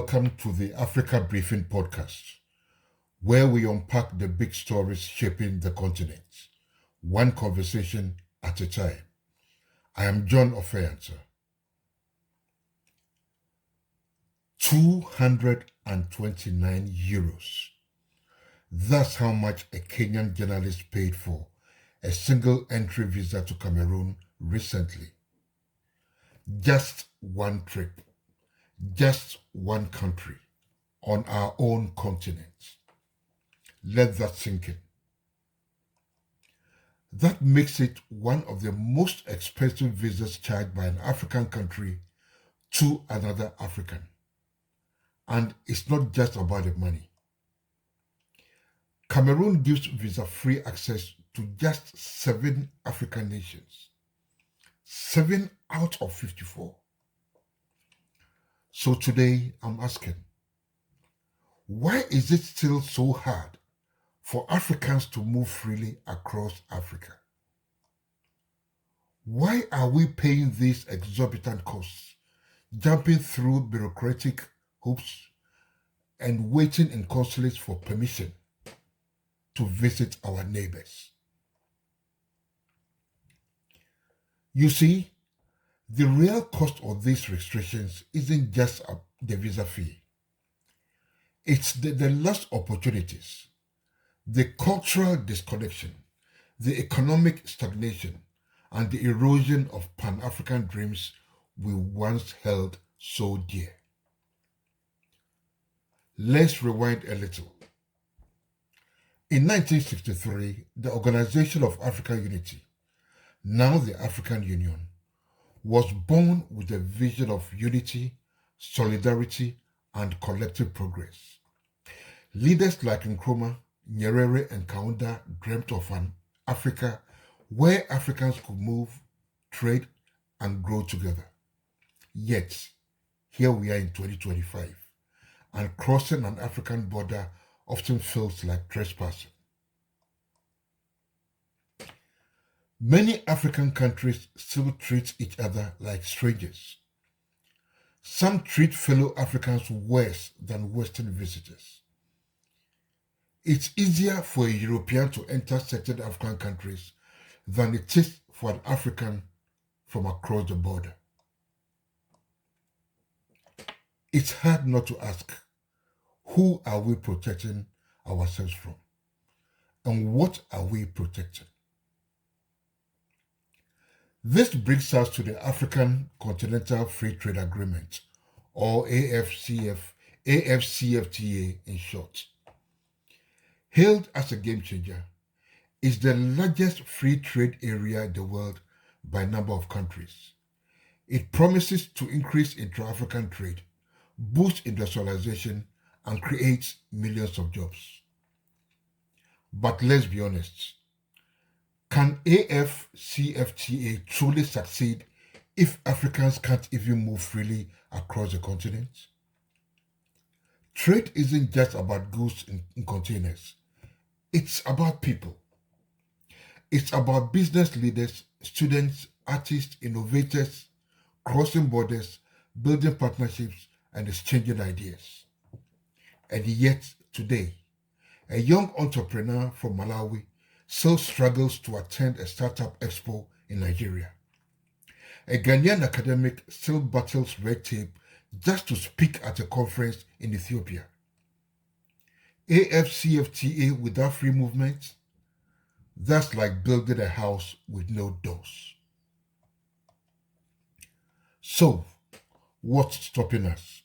welcome to the Africa Briefing Podcast, where we unpack the big stories shaping the continent, one conversation at a time. I am Jon Offei-Ansah. 229 euros. That's how much a Kenyan journalist paid for a single entry visa to Cameroon recently. Just one trip, just one country on our own continent. Let that sink in. That makes it one of the most expensive visas charged by an African country to another African. And it's not just about the money. Cameroon gives visa-free access to just 7 African nations. 7 out of 54. So today I'm asking, why is it still so hard for Africans to move freely across Africa? Why are we paying these exorbitant costs, jumping through bureaucratic hoops and waiting in consulates for permission to visit our neighbors? You see, the real cost of these restrictions isn't just the visa fee. It's the lost opportunities, the cultural disconnection, the economic stagnation, and the erosion of Pan-African dreams we once held so dear. Let's rewind a little. In 1963, the Organization of African Unity, now the African Union, was born with a vision of unity, solidarity, and collective progress. Leaders like Nkrumah, Nyerere, and Kaunda dreamt of an Africa where Africans could move, trade, and grow together. Yet, here we are in 2025, and crossing an African border often feels like trespassing. Many African countries still treat each other like strangers. Some treat fellow Africans worse than Western visitors. It's easier for a European to enter certain African countries than it is for an African from across the border. It's hard not to ask, who are we protecting ourselves from? And what are we protecting? This brings us to the African Continental Free Trade Agreement, or AfCFTA in short. Hailed as a game changer, it's the largest free trade area in the world by number of countries. It promises to increase intra-African trade, boost industrialization, and create millions of jobs. But let's be honest, can AfCFTA truly succeed if Africans can't even move freely across the continent? Trade isn't just about goods in containers. It's about people. It's about business leaders, students, artists, innovators, crossing borders, building partnerships, and exchanging ideas. And yet, today, a young entrepreneur from Malawi still struggles to attend a startup expo in Nigeria. A Ghanaian academic still battles red tape just to speak at a conference in Ethiopia. AfCFTA without free movement? That's like building a house with no doors. So, what's stopping us?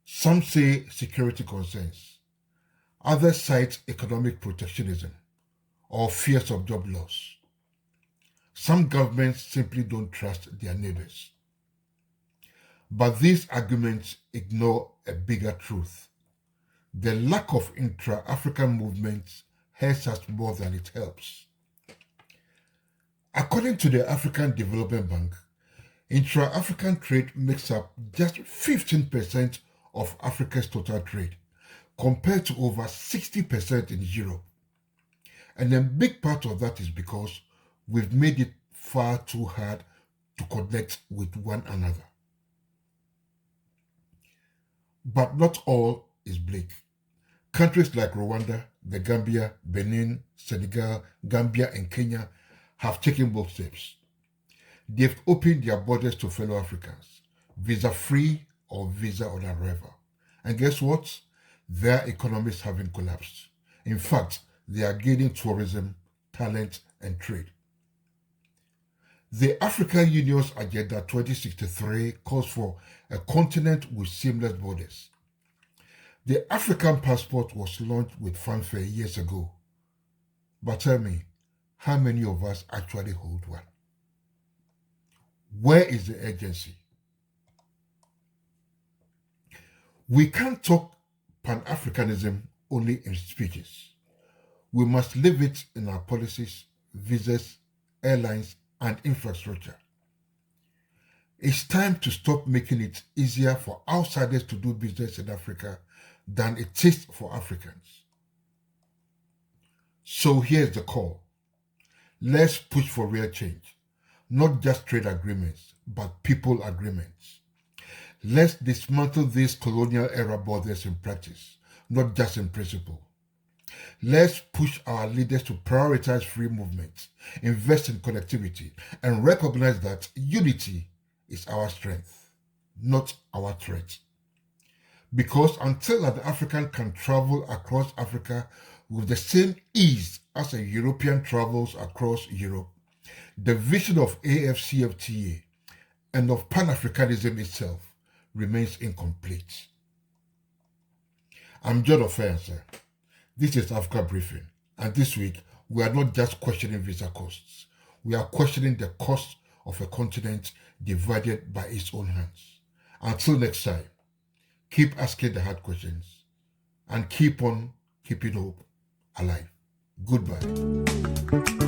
Some say security concerns. Others cite economic protectionism or fears of job loss. Some governments simply don't trust their neighbors. But these arguments ignore a bigger truth. The lack of intra-African movements hurts us more than it helps. According to the African Development Bank, intra-African trade makes up just 15% of Africa's total trade, compared to over 60% in Europe. And a big part of that is because we've made it far too hard to connect with one another. But not all is bleak. Countries like Rwanda, the Gambia, Benin, Senegal, Gambia, and Kenya have taken bold steps. They've opened their borders to fellow Africans, visa-free or visa on arrival. And guess what? Their economies haven't collapsed. In fact, they are gaining tourism, talent, and trade. The African Union's Agenda 2063 calls for a continent with seamless borders. The African passport was launched with fanfare years ago. But tell me, how many of us actually hold one? Where is the urgency? We can't talk Pan-Africanism only in speeches. We must live it in our policies, visas, airlines, and infrastructure. It's time to stop making it easier for outsiders to do business in Africa than it is for Africans. So here's the call. Let's push for real change. Not just trade agreements, but people agreements. Let's dismantle these colonial era borders in practice, not just in principle. Let's push our leaders to prioritize free movement, invest in connectivity, and recognize that unity is our strength, not our threat. Because until an African can travel across Africa with the same ease as a European travels across Europe, the vision of AfCFTA and of Pan-Africanism itself remains incomplete. I'm Jon Offei-Ansah. This is Africa Briefing, and this week we are not just questioning visa costs. We are questioning the cost of a continent divided by its own hands. Until next time, keep asking the hard questions and keep on keeping hope alive. Goodbye.